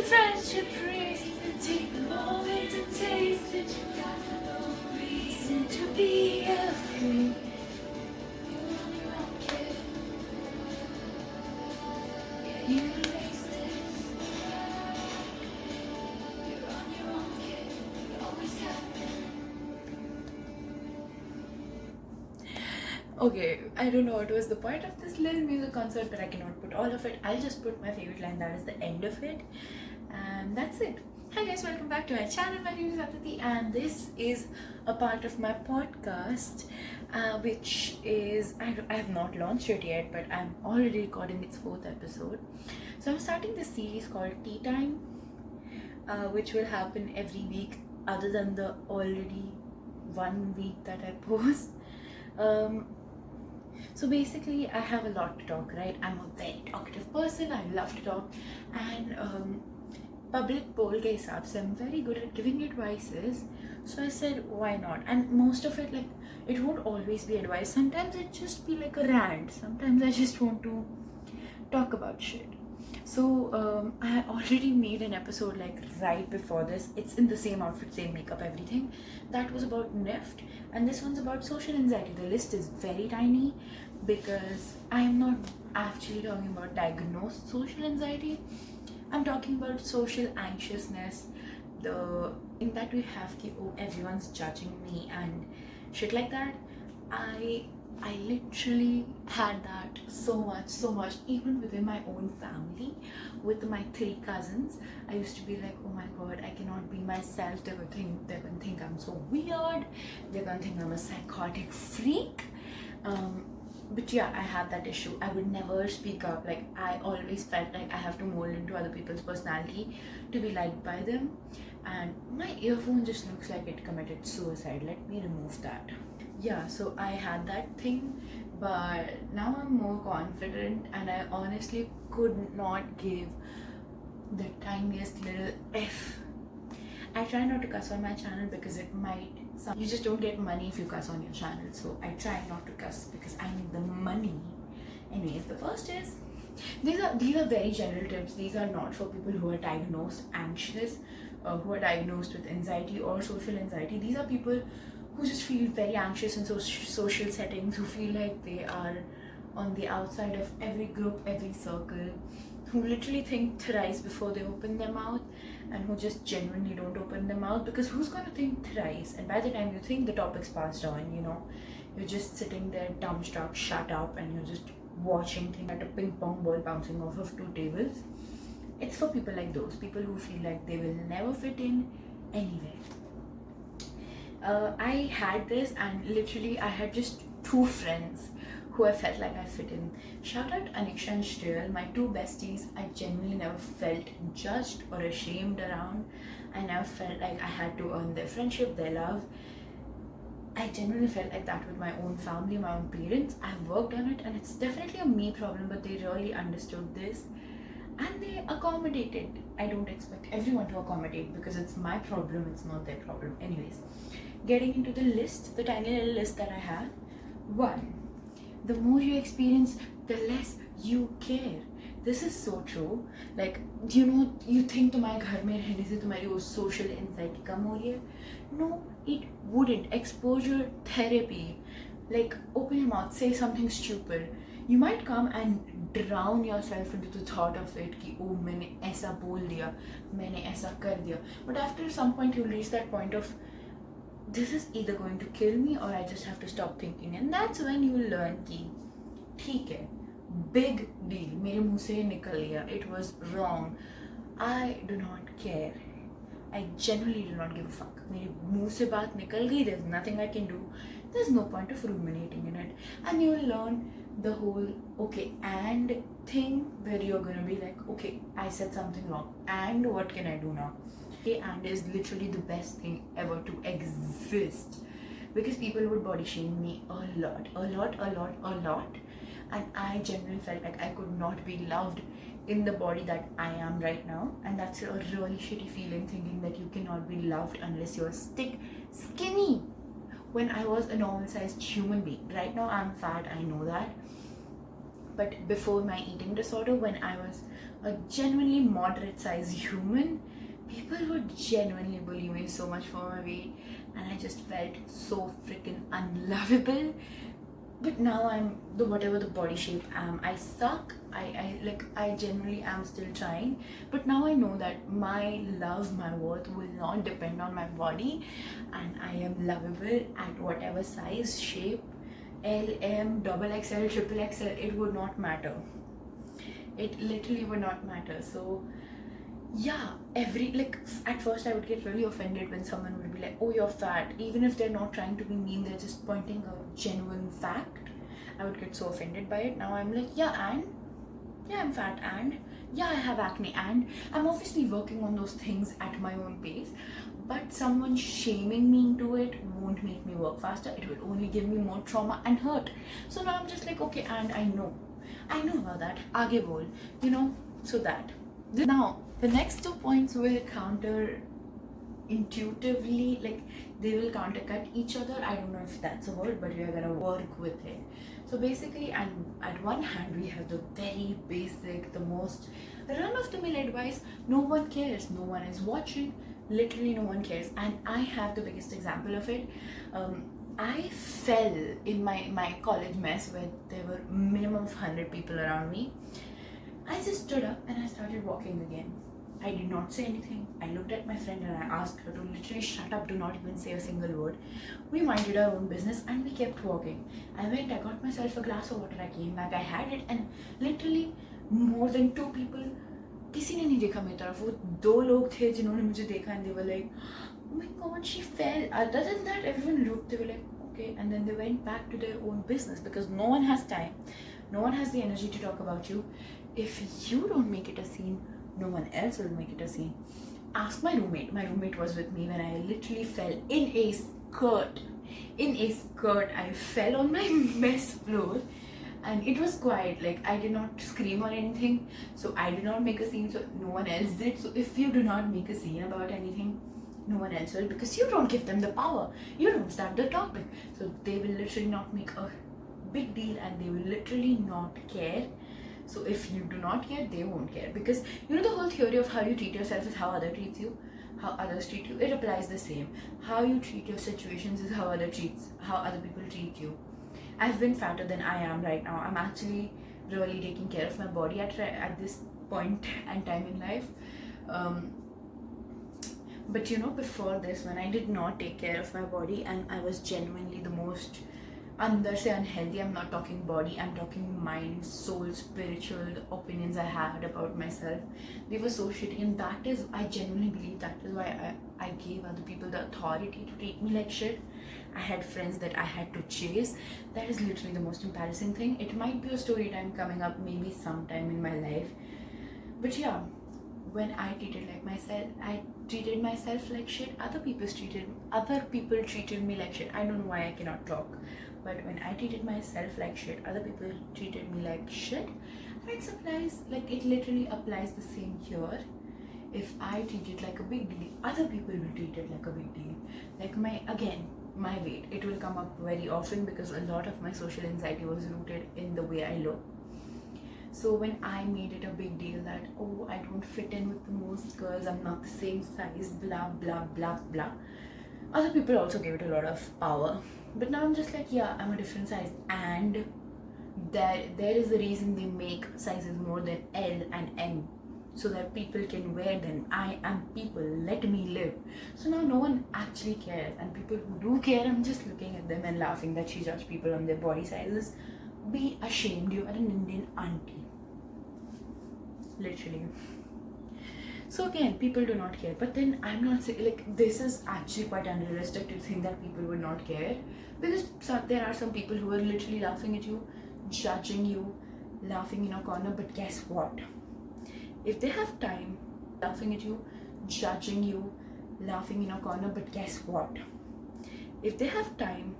friendship bracelet, take a moment to taste it. You got no reason to be afraid. You're on your own, kid. Yeah, you can taste it. You're on your own, kid. You always have been. Okay, I don't know what was the point of this little music concert, but I cannot put all of it. I'll just put my favorite line, that is the end of it. And that's it. Hi guys, welcome back to my channel. My name is Aditi and this is a part of my podcast, which is, I have not launched it yet, but I'm already recording its 4th episode. So I'm starting this series called Tea Time, which will happen every week other than the already 1 week that I post. So basically I have a lot to talk, right? I'm a very talkative person, I love to talk, and public poll ke hisab se I'm very good at giving advices, so I said why not. And most of it, like, it won't always be advice, sometimes it just be like a rant, sometimes I just want to talk about shit. So I already made an episode like right before this. It's in the same outfit, same makeup, everything. That was about NIFT, and this one's about social anxiety. The list is very tiny because I'm not actually talking about diagnosed social anxiety. I'm talking about social anxiousness, the in that we have ki, oh, everyone's judging me and shit like that. I literally had that so much, even within my own family, with my 3 cousins. I used to be like, oh my god, I cannot be myself. They're gonna think I'm so weird. They're gonna think I'm a psychotic freak. But yeah, I had that issue. I would never speak up. Like, I always felt like I have to mold into other people's personality to be liked by them. And my earphone just looks like it committed suicide. Let me remove that. Yeah, so I had that thing, but now I'm more confident, and I honestly could not give the tiniest little F. I try not to cuss on my channel because it might, you just don't get money if you cuss on your channel, so I try not to cuss because I need the money. Anyways, the first is, these are very general tips. These are not for people who are diagnosed anxious, who are diagnosed with anxiety or social anxiety. These are people who just feel very anxious in social settings, who feel like they are on the outside of every group, every circle, who literally think thrice before they open their mouth, and who just genuinely don't open their mouth, because who's going to think thrice? And by the time you think, the topic's passed on, you know, you're just sitting there dumbstruck, shut up, and you're just watching things at a ping pong ball bouncing off of 2 tables. It's for people like those, people who feel like they will never fit in anywhere. I had this, and literally I had just 2 friends who I felt like I fit in. Shout out Aniksha and Shreyal, my 2 besties. I genuinely never felt judged or ashamed around. I never felt like I had to earn their friendship, their love. I genuinely felt like that with my own family, my own parents. I've worked on it, and it's definitely a me problem, but they really understood this and they accommodated. I don't expect everyone to accommodate because it's my problem, it's not their problem. Anyways, getting into the list, the tiny little list that I had. 1, the more you experience, the less you care. This is so true. Like, you know, you think तुम्हारे घर में रहने से तुम्हारी वो social anxiety कम हो रही है. No, it wouldn't. Exposure therapy. Like, open your mouth, say something stupid. You might come and drown yourself into the thought of it कि oh, मैंने ऐसा बोल दिया, मैंने ऐसा कर दिया. But after some point you'll reach that point of, this is either going to kill me or I just have to stop thinking. And that's when you learn कि ठीक है, big deal, मेरे मुंह से निकल गया, it was wrong, I do not care. I genuinely do not give a fuck. मेरे मुंह से बात निकल गई, there's nothing I can do. There's no point of ruminating in it. And you'll learn the whole okay and thing, where you're gonna be like, okay, I said something wrong, and what can I do now? Okay, and is literally the best thing ever to exist, because people would body shame me a lot, and I genuinely felt like I could not be loved in the body that I am right now, and that's a really shitty feeling, thinking that you cannot be loved unless you're skinny. When I was a normal sized human being, right now I'm fat, I know that, But before my eating disorder, when I was a genuinely moderate sized human, people would genuinely bully me so much for my weight, and I just felt so freaking unlovable. But now I'm the whatever the body shape am. I suck. I genuinely am still trying. But now I know that my love, my worth will not depend on my body, and I am lovable at whatever size, shape, L, M, double XL, triple XL, it would not matter. It literally would not matter. So yeah, at first I would get really offended when someone would be like, oh, you're fat, even if they're not trying to be mean, they're just pointing a genuine fact. I would get so offended by it. Now I'm like, yeah, I'm fat, and yeah, I have acne, and I'm obviously working on those things at my own pace. But someone shaming me into it won't make me work faster. It will only give me more trauma and hurt. So now I'm just like, okay, and I know about that. Aage bol, so that. Now, the next 2 points will counter intuitively, like they will countercut each other. I don't know if that's a word, but we are gonna work with it. So basically, at one hand, we have the very basic, the most run-of-the-mill advice. No one cares. No one is watching. Literally, no one cares. And I have the biggest example of it. I fell in my college mess where there were minimum of 100 people around me. I just stood up and I started walking again. I did not say anything. I looked at my friend and I asked her to literally shut up, do not even say a single word. We minded our own business and we kept walking. I went, I got myself a glass of water, I came back, I had it, and literally more than 2 people, किसी ने नहीं देखा मेरी तरफ. वो 2 लोग थे जिन्होंने मुझे देखा, and they were like, oh my god, she fell. Other than that, everyone looked, they were like, okay, and then they went back to their own business because no one has time. No one has the energy to talk about you. If you don't make it a scene, no one else will make it a scene. Ask my roommate. My roommate was with me when I literally fell in a skirt. I fell on my mess floor, and it was quiet. Like, I did not scream or anything, so I did not make a scene, so no one else did. So if you do not make a scene about anything, no one else will, because you don't give them the power. You don't start the topic, so they will literally not make a big deal, and they will literally not care. So if you do not care, they won't care, because the whole theory of how you treat yourself is how others treat you, how others treat you. It applies the same. How you treat your situations is how other people treat you. I've been fatter than I am right now. I'm actually really taking care of my body at this point and time in life. But before this, when I did not take care of my body and I was genuinely the most अंदर से unhealthy, I'm not talking body, I'm talking mind, soul, spiritual, the opinions I had about myself, they were so shitty. And that is, I genuinely believe that is why I gave other people the authority to treat me like shit. I had friends that I had to chase. That is literally the most embarrassing thing. It might be a story time coming up maybe sometime in my life, but yeah, when I treated myself like shit. Other people treated me like shit. I don't know why I cannot talk, but when I treated myself like shit, other people treated me like shit. And it literally applies the same here. If I treat it like a big deal, other people will treat it like a big deal. Like my weight, it will come up very often because a lot of my social anxiety was rooted in the way I look. So when I made it a big deal that, oh, I don't fit in with the most girls, I'm not the same size, blah blah blah blah, other people also gave it a lot of power. But now I'm just like, yeah, I'm a different size, and there is a reason they make sizes more than L and M, so that people can wear them. I am people, let me live. So now no one actually cares, and people who do care, I'm just looking at them and laughing that she judged people on their body sizes. Be ashamed, you are an Indian auntie. Literally. So again, people do not care. But then I'm not saying, like, this is actually quite unrealistic to think that people will not care, because there are some people who are literally laughing at you, judging you, laughing in a corner. But guess what? If they have time, laughing at you, judging you, laughing in a corner. But guess what? If they have time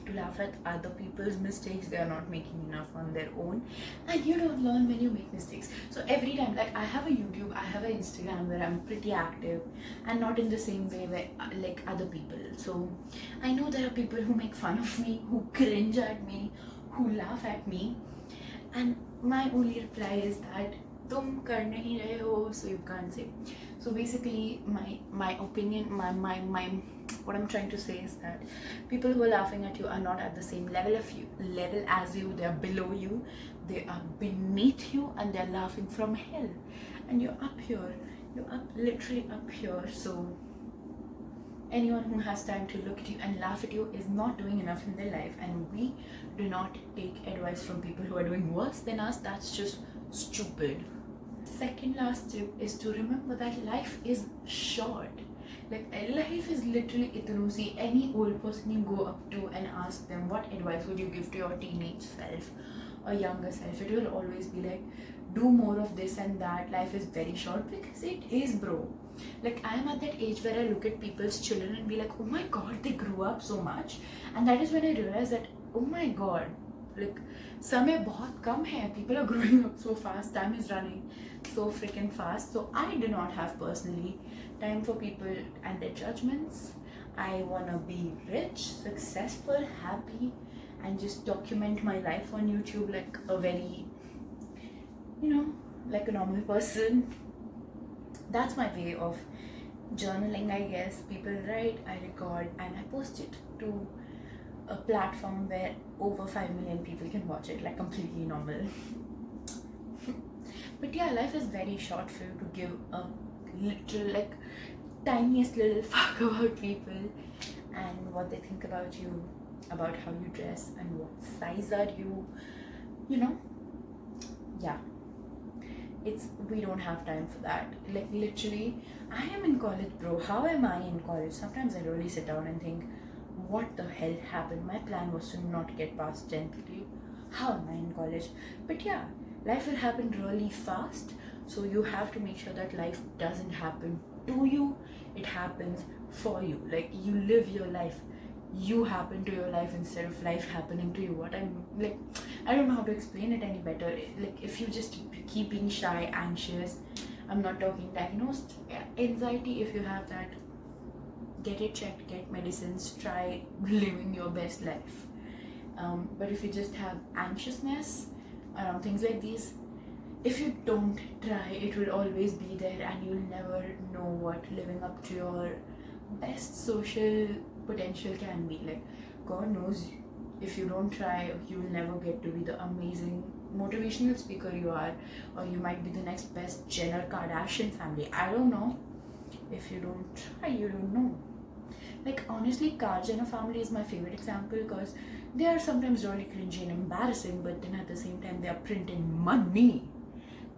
to laugh at other people's mistakes, they are not making enough on their own, and you don't learn when you make mistakes. So every time, like, I have a YouTube, I have an Instagram where I'm pretty active, and not in the same way where like other people. So I know there are people who make fun of me, who cringe at me, who laugh at me, And my only reply is that तुम कर नहीं रहे हो, so you can't say. So basically my opinion, my what I'm trying to say is that people who are laughing at you are not at the same level as you. They are below you, they are beneath you, and they're laughing from hell, and you're up here, you're up, literally up here. So anyone who has time to look at you and laugh at you is not doing enough in their life, and we do not take advice from people who are doing worse than us. That's just stupid. Second last tip is to remember that life is short. Like, life is literally itnusi. Any old person you go up to and ask them what advice would you give to your teenage self or younger self, it will always be like, do more of this and that. Life is very short, because it is, bro. Like, I am at that age where I look at people's children and be like, oh my god, they grew up so much. And that is when I realize that, oh my god, like, समय बहुत कम है. People are growing up so fast. Time is running so freaking fast. So I do not have personally time for people and their judgments. I wanna be rich, successful, happy, and just document my life on YouTube like a very, like a normal person. That's my way of journaling, I guess. People write, I record, and I post it to a platform where over 5 million people can watch it, like completely normal. But yeah, life is very short for you to give a little, like, tiniest little fuck about people and what they think about you, about how you dress and what size are you, yeah. We don't have time for that. Like, literally, I am in college, bro. How am I in college? Sometimes I really sit down and think, what the hell happened? My plan was to not get past 10th grade. How am I in college? But yeah, life will happen really fast. So you have to make sure that life doesn't happen to you. It happens for you. Like, you live your life. You happen to your life instead of life happening to you. What I'm like, I don't know how to explain it any better. Like, if you just keep being shy, anxious, I'm not talking diagnosed anxiety. If you have that, get it checked, get medicines, try living your best life. But if you just have anxiousness around things like these, if you don't try, it will always be there, and you'll never know what living up to your best social potential can be. Like, God knows, if you don't try, you'll never get to be the amazing motivational speaker you are, or you might be the next best Jenner Kardashian family. I don't know. If you don't try, you don't know. Like, honestly, Kar Jenner family is my favorite example, because they are sometimes really cringy and embarrassing, but then at the same time they are printing money.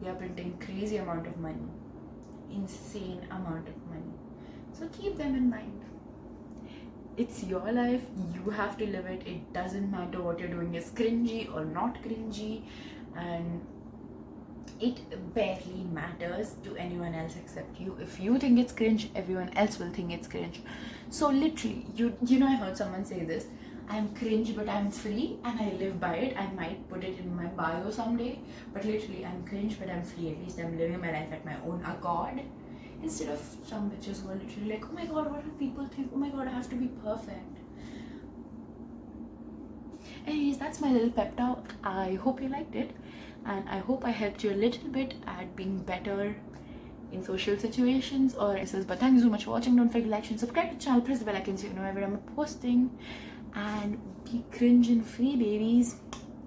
They are printing crazy amount of money, insane amount of money. So keep them in mind. It's your life, you have to live it. It doesn't matter what you're doing is cringy or not cringy, and it barely matters to anyone else except you. If you think it's cringe, everyone else will think it's cringe. So literally, I heard someone say this, I'm cringe but I'm free, and I live by it. I might put it in my bio someday, but literally, I'm cringe but I'm free. At least I'm living my life at my own accord, instead of some bitches who are literally like, oh my god, what do people think? Oh my god, I have to be perfect. Anyways, that's my little pep talk. I hope you liked it, and I hope I helped you a little bit at being better in social situations or races. But thank you so much for watching. Don't forget to like and subscribe to the channel, press the bell icon so you know whenever I'm posting, and be cringe and free, babies.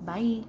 Bye.